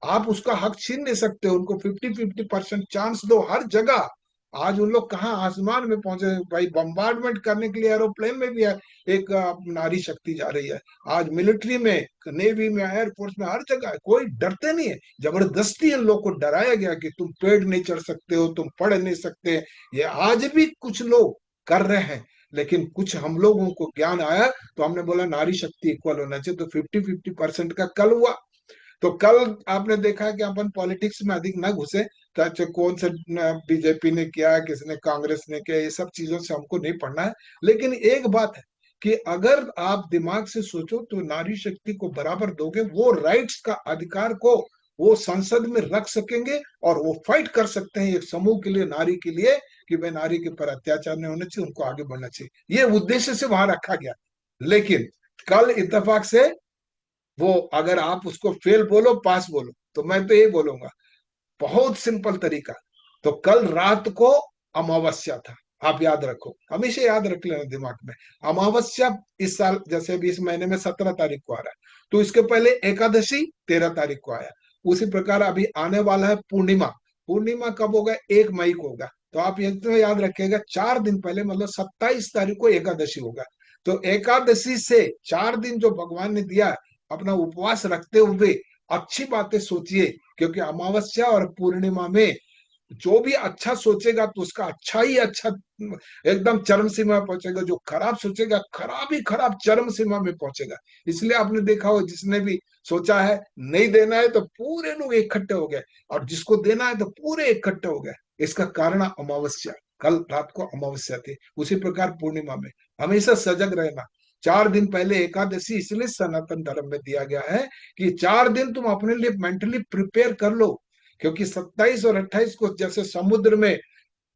आप उसका हक छीन नहीं सकते। उनको 50-50% चांस दो हर जगह। आज उन लोग कहाँ आसमान में पहुंचे भाई, बम्बार्डमेंट करने के लिए एरोप्लेन में भी है, एक नारी शक्ति जा रही है। आज मिलिट्री में, नेवी में, एयरफोर्स में, हर जगह है। कोई डरते नहीं है। जबरदस्ती इन लोग को डराया गया कि तुम पेड़ नहीं चढ़ सकते हो, तुम पढ़ नहीं सकते। ये आज भी कुछ लोग कर रहे हैं। लेकिन कुछ हम लोगों को ज्ञान आया तो हमने बोला नारी शक्ति इक्वल होना चाहिए, तो 50-50% का कल हुआ। तो कल आपने देखा कि अपन पॉलिटिक्स में अधिक ना घुसे, चाहे कौन सा बीजेपी ने किया, किसने कांग्रेस ने किया, ये सब चीजों से हमको नहीं पढ़ना है। लेकिन एक बात है कि अगर आप दिमाग से सोचो तो नारी शक्ति को बराबर दोगे, वो राइट्स का अधिकार को वो संसद में रख सकेंगे और वो फाइट कर सकते हैं एक समूह के लिए, नारी के लिए, कि भाई नारी के पर अत्याचार नहीं होना चाहिए, उनको आगे बढ़ना चाहिए। ये उद्देश्य से वहां रखा गया। लेकिन कल इत्तेफाक से वो, अगर आप उसको फेल बोलो पास बोलो, तो मैं तो ये बोलूंगा बहुत सिंपल तरीका। तो कल रात को अमावस्या था, आप याद रखो, हमेशा याद रख लेना दिमाग में। अमावस्या इस साल जैसे भी इस महीने में 17 तारीख को आ रहा है, तो इसके पहले एकादशी 13 तारीख को आया। उसी प्रकार अभी आने वाला है पूर्णिमा। पूर्णिमा कब होगा? 1 मई को होगा। तो आप ये तो याद रखिएगा 4 दिन पहले, मतलब 27 तारीख को एकादशी होगा। तो एकादशी से 4 दिन जो भगवान ने दिया अपना उपवास रखते हुए, अच्छी बातें सोचिए। क्योंकि अमावस्या और पूर्णिमा में जो भी अच्छा सोचेगा तो उसका अच्छा ही अच्छा एकदम चरम सीमा में पहुंचेगा, जो खराब सोचेगा खराब ही खराब चरम सीमा में पहुंचेगा। इसलिए आपने देखा हो, जिसने भी सोचा है नहीं देना है तो पूरे लोग इकट्ठे हो गए, और जिसको देना है तो पूरे इकट्ठे हो गए। इसका कारण अमावस्या, कल रात को अमावस्या थी। उसी प्रकार पूर्णिमा में हमेशा सजग रहना। 4 दिन पहले एकादशी इसलिए सनातन धर्म में दिया गया है कि 4 दिन तुम अपने लिए मेंटली प्रिपेयर कर लो। क्योंकि 27 और 28 को जैसे समुद्र में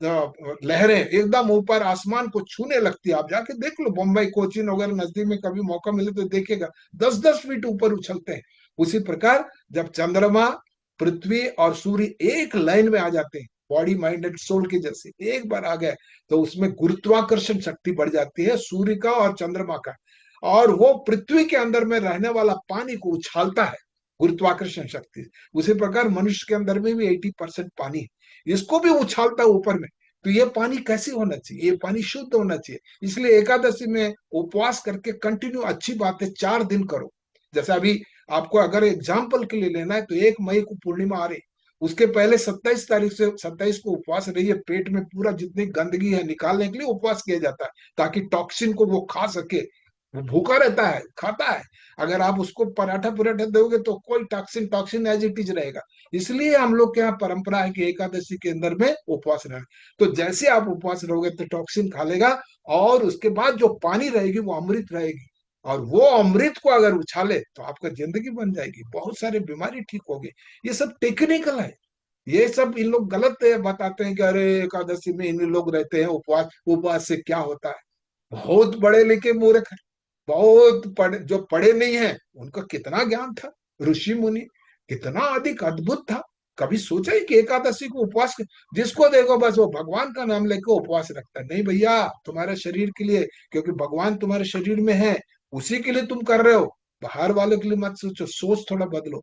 लहरें एकदम ऊपर आसमान को छूने लगती है, आप जाके देख लो, बम्बई कोचीन वगैरह नजदीक में कभी मौका मिले तो देखेगा, 10-10 फीट ऊपर उछलते हैं। उसी प्रकार जब चंद्रमा, पृथ्वी और सूर्य एक लाइन में आ जाते हैं, बॉडी माइंड एंड सोल के जैसे एक बार आ गए, तो उसमें गुरुत्वाकर्षण शक्ति बढ़ जाती है सूर्य का और चंद्रमा का, और वो पृथ्वी के अंदर में रहने वाला पानी को उछालता है, गुरुत्वाकर्षण शक्ति। उसी प्रकार मनुष्य के अंदर में भी 80% पानी है, इसको भी उछालता है ऊपर में। तो ये पानी कैसे होना चाहिए? ये पानी शुद्ध होना चाहिए। इसलिए एकादशी में उपवास करके कंटिन्यू अच्छी बात है, 4 दिन करो। जैसे अभी आपको अगर एग्जाम्पल के लिए लेना है तो 1 मई को पूर्णिमा आ रही, उसके पहले 27 तारीख से 27 को उपवास रहिए। पेट में पूरा जितनी गंदगी है निकालने के लिए उपवास किया जाता है, ताकि टॉक्सिन को वो खा सके। वो भूखा रहता है, खाता है। अगर आप उसको पराठा पराठा दोगे तो कोई toxin toxin as it is रहेगा। इसलिए हम लोग के यहाँ परंपरा है कि एकादशी के अंदर में उपवास रहना। तो जैसे आप उपवास रहोगे तो टॉक्सिन खा लेगा, और उसके बाद जो पानी रहेगी वो अमृत रहेगी, और वो अमृत को अगर उछाले तो आपका जिंदगी बन जाएगी, बहुत सारी बीमारी ठीक होगी। ये सब टेक्निकल है। ये सब इन लोग गलत बताते हैं कि अरे एकादशी में इन लोग रहते हैं उपवास, उपवास से क्या होता है। बहुत बड़े लिखे मूर्ख है, बहुत पढ़े, जो पढ़े नहीं है उनका कितना ज्ञान था, ऋषि मुनि कितना अधिक अद्भुत था। कभी सोचा ही कि एकादशी को उपवास जिसको देखो बस वो भगवान का नाम लेकर उपवास रखता है? नहीं भैया, तुम्हारे शरीर के लिए, क्योंकि भगवान तुम्हारे शरीर में है, उसी के लिए तुम कर रहे हो। बाहर वालों के लिए मत सोचो, सोच थोड़ा बदलो।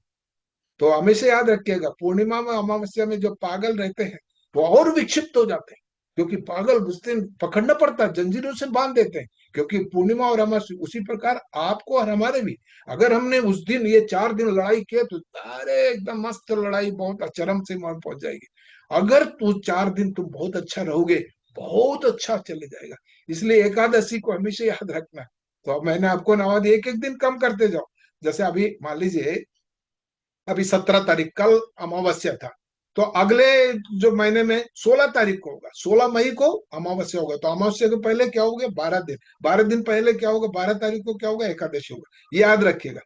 तो हमेशा याद रखिएगा, पूर्णिमा में अमावस्या में जो पागल रहते हैं वो और विक्षिप्त हो जाते हैं। क्योंकि पागल उस दिन पकड़ना पड़ता है, जंजीरों से बांध देते हैं। क्योंकि पूर्णिमा और अमावस्या, उसी प्रकार आपको और हमारे भी, अगर हमने उस दिन ये 4 दिन लड़ाई किए तो अरे एकदम मस्त लड़ाई, बहुत चरम सीमा में पहुंच जाएगी। अगर तू 4 दिन तुम बहुत अच्छा रहोगे, बहुत अच्छा चले जाएगा। इसलिए एकादशी को हमेशा याद रखना। तो अब मैंने आपको नवा दिया, एक एक दिन कम करते जाओ। जैसे अभी मान लीजिए, अभी 17 तारीख कल अमावस्या था, तो अगले जो महीने में 16 तारीख को होगा, 16 मई को अमावस्या होगा। तो अमावस्या के पहले क्या होगा? 12 दिन। 12 दिन पहले क्या होगा? 12 तारीख को क्या होगा? एकादशी होगा। ये याद रखिएगा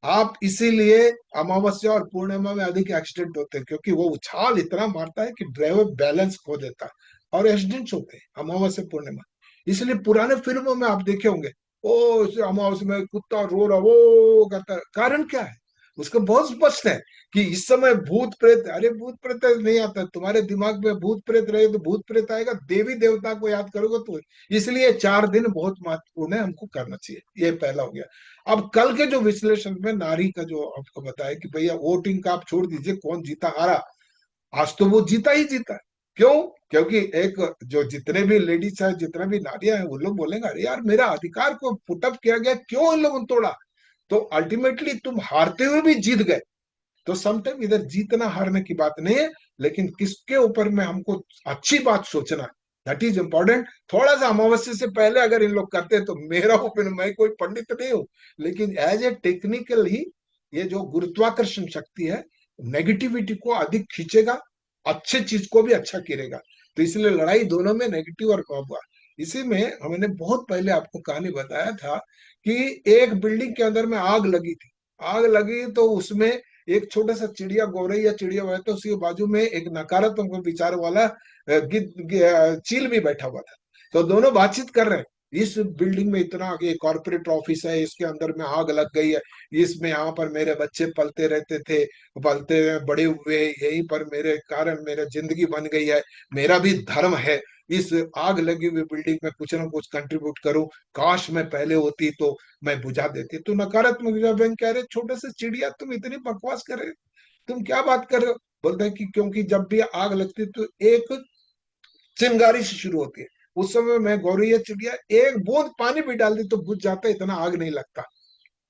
आप। इसीलिए अमावस्या और पूर्णिमा में अधिक एक्सीडेंट होते हैं, क्योंकि वो उछाल इतना मारता है कि ड्राइवर बैलेंस खो देता है, और एक्सीडेंट्स होते हैं अमावस्या पूर्णिमा। इसलिए पुराने फिल्मों में आप देखे होंगे, ओ अमावस्या में कुत्ता रो रहा वो करता है, कारण क्या है? उसका बहुत स्पष्ट है कि इस समय भूत प्रेत, अरे भूत प्रेत नहीं आता तुम्हारे दिमाग में, भूत प्रेत रहे तो भूत प्रेत आएगा, देवी देवता को याद करोगे तो। इसलिए 4 दिन बहुत महत्वपूर्ण है, हमको करना चाहिए। ये पहला हो गया। अब कल के जो विश्लेषण में नारी का जो आपको बताया कि भैया वोटिंग का आप छोड़ दीजिए, कौन जीता हारा, आज तो वो जीता ही जीता है। क्यों? क्योंकि एक जो जितने भी लेडीज है, जितने भी नारियां हैं, वो लोग बोलेंगे अरे यार मेरा अधिकार को पुटअप किया गया, क्यों इन लोगों ने तोड़ा। तो अल्टीमेटली तुम हारते हुए भी जीत गए। तो समटाइम इधर जीतना हारने की बात नहीं है, लेकिन किसके ऊपर में हमको अच्छी बात सोचना, दैट इज इम्पोर्टेंट। थोड़ा सा अमावस्या से पहले अगर इन लोग करते तो मेरा ओपिनियन, मैं कोई पंडित नहीं हूं, लेकिन एज ए टेक्निकल ही ये जो गुरुत्वाकर्षण शक्ति है नेगेटिविटी को अधिक खींचेगा, अच्छे चीज को भी अच्छा करेगा। तो इसलिए लड़ाई दोनों में नेगेटिव और हुआ। इसी में हमने बहुत पहले आपको कहानी बताया था कि एक बिल्डिंग के अंदर में आग लगी थी। आग लगी तो उसमें एक छोटा सा चिड़िया, गौरैया चिड़िया हुआ, तो उसके बाजू में एक नकारात्मक विचार वाला चील भी बैठा हुआ था। तो दोनों बातचीत कर रहे हैं, इस बिल्डिंग में इतना आगे कॉर्पोरेट ऑफिस है, इसके अंदर में आग लग गई है, इसमें यहाँ पर मेरे बच्चे पलते रहते थे, पलते बड़े हुए, यहीं पर मेरे कारण मेरा जिंदगी बन गई है, मेरा भी धर्म है इस आग लगी हुई बिल्डिंग में कुछ ना कुछ कंट्रीब्यूट करूं, काश मैं पहले होती तो मैं बुझा देती। तो नकारात्मक विचार कह रहे छोटे से चिड़िया तुम इतनी बकवास कर रहे हो, तुम क्या बात कर रहे हो। बोलते हैं कि क्योंकि जब भी आग लगती तो एक चिंगारी से शुरू होती है, उस समय मैं गौरैया चिड़िया एक बूंद पानी भी डाल दी तो बुझ जाता, इतना आग नहीं लगता।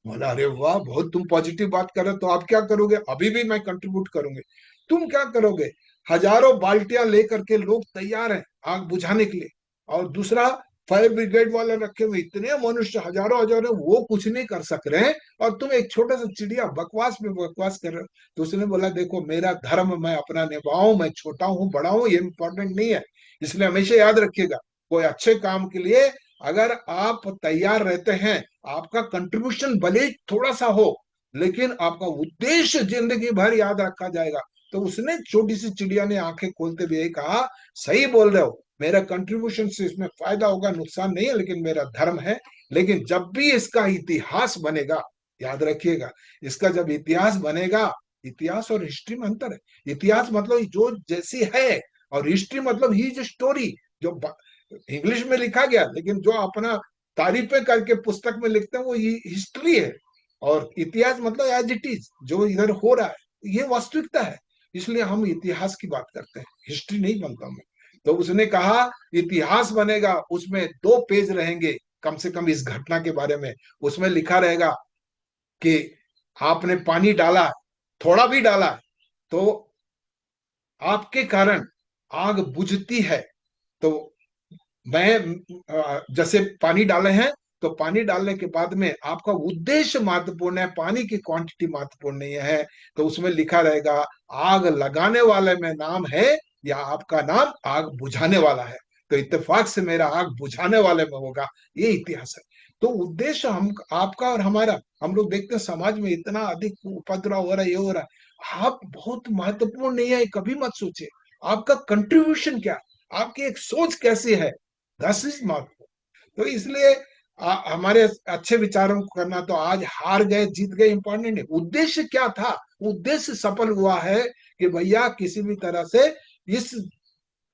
बोला अरे वाह, बहुत तुम पॉजिटिव बात कर रहे हो, तो आप क्या करोगे। अभी भी मैं कंट्रीब्यूट करूंगी। तुम क्या करोगे। हजारों बाल्टियां लेकर के लोग तैयार हैं आग बुझाने के लिए, और दूसरा फायर ब्रिगेड वाले रखे हुए, इतने मनुष्य हजारों हजारों, वो कुछ नहीं कर सक रहे हैं, और तुम एक छोटा सा चिड़िया बकवास में बकवास कर रहे हो। तो उसने बोला देखो मेरा धर्म मैं अपना निभाऊं, मैं छोटा हूं बड़ा हूं ये इंपॉर्टेंट नहीं है। इसलिए हमेशा याद रखिएगा, कोई अच्छे काम के लिए अगर आप तैयार रहते हैं, आपका कंट्रीब्यूशन भले थोड़ा सा हो, लेकिन आपका उद्देश्य जिंदगी भर याद रखा जाएगा। तो उसने, छोटी सी चिड़िया ने आंखें खोलते हुए कहा सही बोल रहे हो, मेरा कंट्रीब्यूशन से इसमें फायदा होगा, नुकसान नहीं है, लेकिन मेरा धर्म है। लेकिन जब भी इसका इतिहास बनेगा, याद रखिएगा, इसका जब इतिहास बनेगा, इतिहास और हिस्ट्री में अंतर है। इतिहास मतलब जो जैसी है, और हिस्ट्री मतलब ही जो स्टोरी जो इंग्लिश में लिखा गया, लेकिन जो अपना तारीफें करके पुस्तक में लिखते हैं वो हिस्ट्री है। और इतिहास मतलब एज इट इज, जो इधर हो रहा है ये वास्तविकता है। इसलिए हम इतिहास की बात करते हैं, हिस्ट्री नहीं बनता मैं। तो उसने कहा इतिहास बनेगा, उसमें 2 पेज रहेंगे कम से कम इस घटना के बारे में। उसमें लिखा रहेगा कि आपने पानी डाला, थोड़ा भी डाला, तो आपके कारण आग बुझती है। तो मैं जैसे पानी डाले हैं, तो पानी डालने के बाद में आपका उद्देश्य महत्वपूर्ण है, पानी की क्वांटिटी महत्वपूर्ण नहीं है। तो उसमें लिखा रहेगा आग लगाने वाले में नाम है, या आपका नाम आग बुझाने वाला है। तो इत्तेफाक से मेरा आग बुझाने वाले में होगा, ये इतिहास है। तो उद्देश्य हम आपका और हमारा, हम लोग देखते हैं समाज में इतना अधिक उपद्रव हो रहा है, ये हो रहा है, आप बहुत महत्वपूर्ण नहीं है कभी मत सोचे। आपका कंट्रीब्यूशन क्या, आपकी एक सोच कैसी है, दस इज महत्व। तो इसलिए हमारे अच्छे विचारों को करना, तो आज हार गए जीत गए इंपॉर्टेंट है, उद्देश्य क्या था। उद्देश्य सफल हुआ है कि भैया किसी भी तरह से इस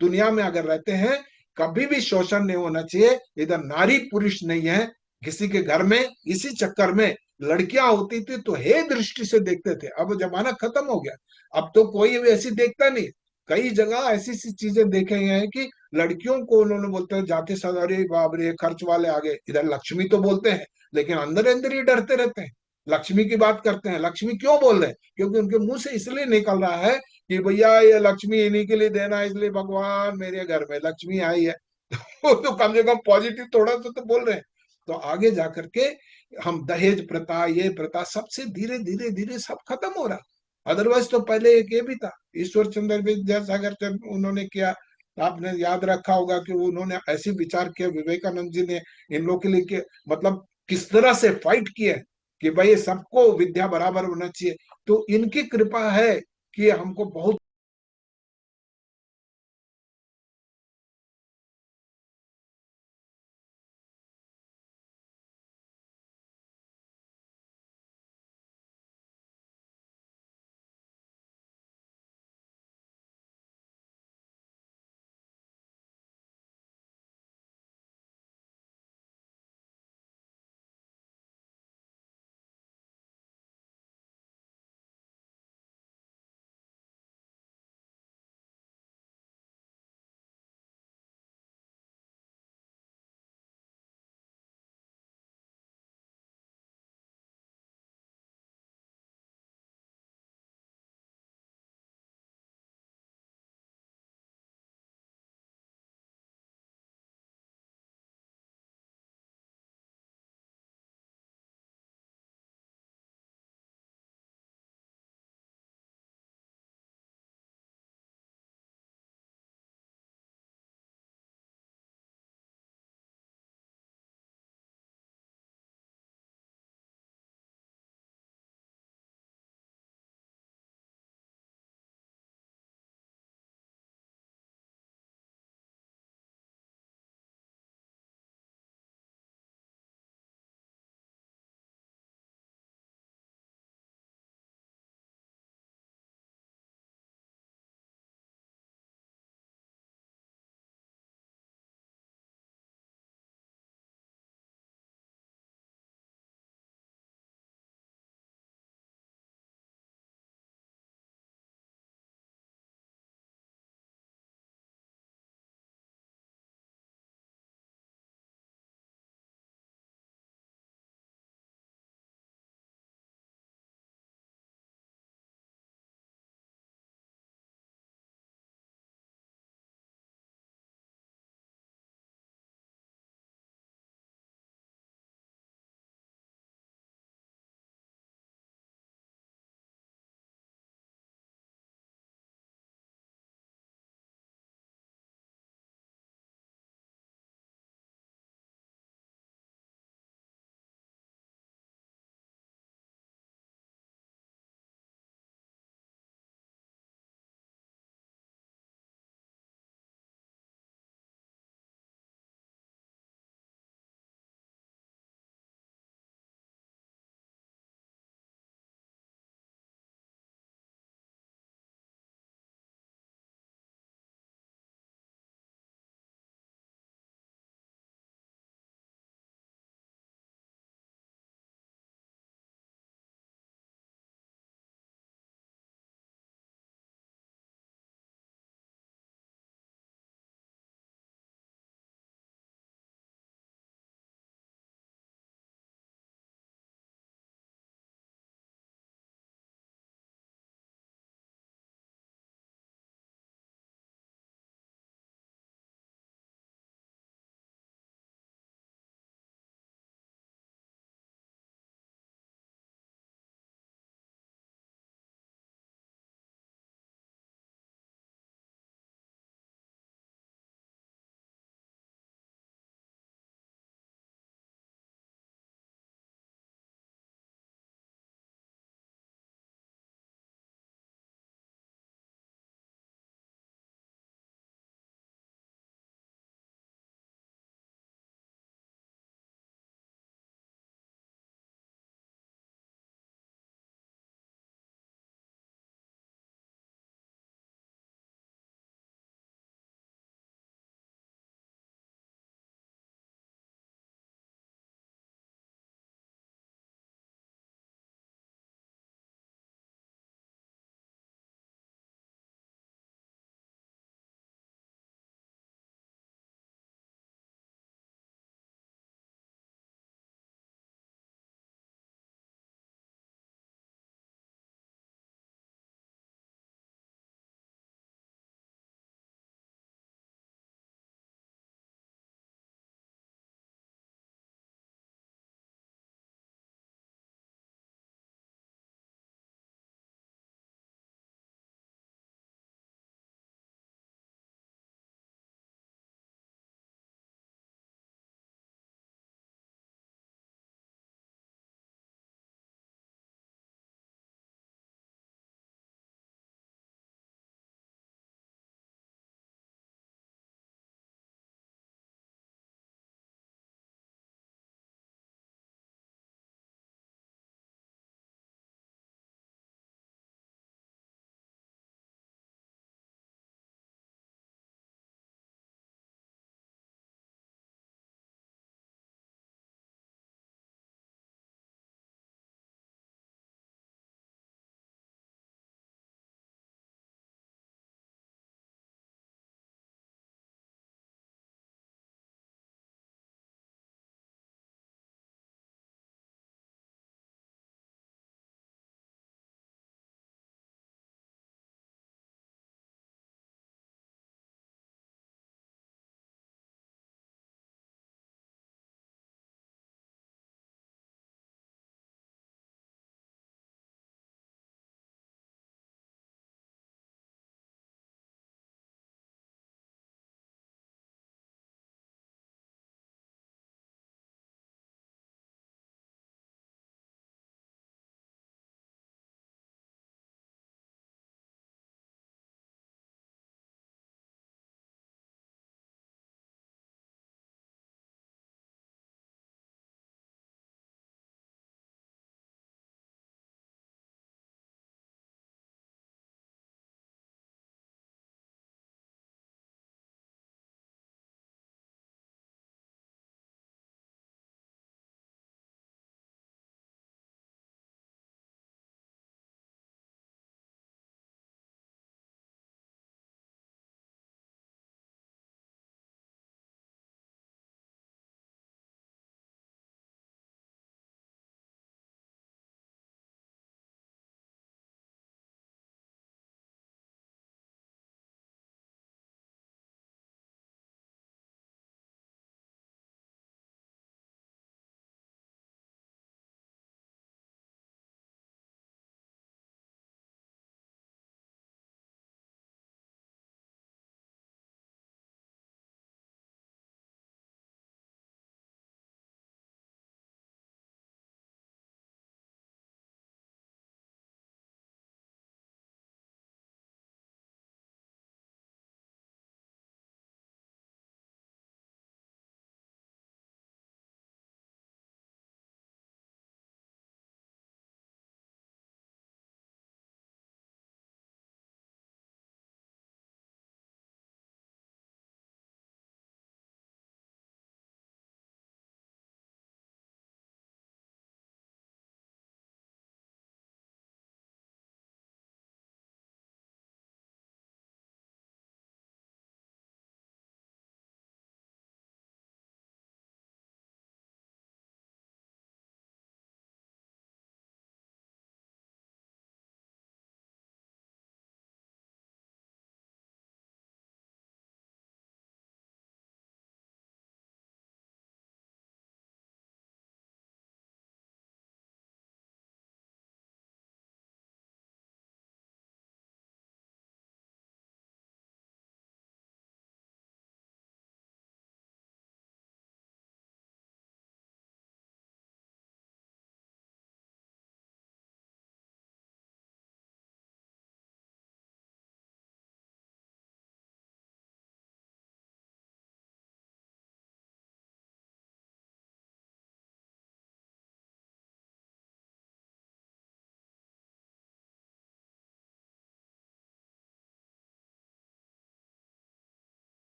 दुनिया में अगर रहते हैं, कभी भी शोषण नहीं होना चाहिए। इधर नारी पुरुष नहीं है किसी के घर में। इसी चक्कर में लड़कियां होती थी तो हे दृष्टि से देखते थे, अब जमाना खत्म हो गया, अब तो कोई भी ऐसी देखता नहीं। कई जगह ऐसी सी चीजें देखे हैं कि लड़कियों को उन्होंने बोलते हैं जाति सदारी बाबरे खर्च वाले आगे, इधर लक्ष्मी तो बोलते हैं, लेकिन अंदर अंदर ही डरते रहते हैं। लक्ष्मी की बात करते हैं, लक्ष्मी क्यों बोल रहे हैं, क्योंकि उनके मुंह से इसलिए निकल रहा है कि भैया ये लक्ष्मी इन्हीं के लिए देना है, इसलिए भगवान मेरे घर में लक्ष्मी आई है। तो कम से कम पॉजिटिव थोड़ा सा तो बोल रहे हैं। तो आगे जाकर के हम दहेज प्रथा, ये प्रथा, सबसे धीरे धीरे धीरे सब खत्म हो रहा। अदरवाइज तो पहले एक ये भी था, ईश्वर चंद्र विद्यासागर उन्होंने किया, आपने याद रखा होगा कि उन्होंने ऐसे विचार किया, विवेकानंद जी ने इन लोगों के लिए कि मतलब किस तरह से फाइट किए कि भाई सबको विद्या बराबर होना चाहिए। तो इनकी कृपा है कि हमको बहुत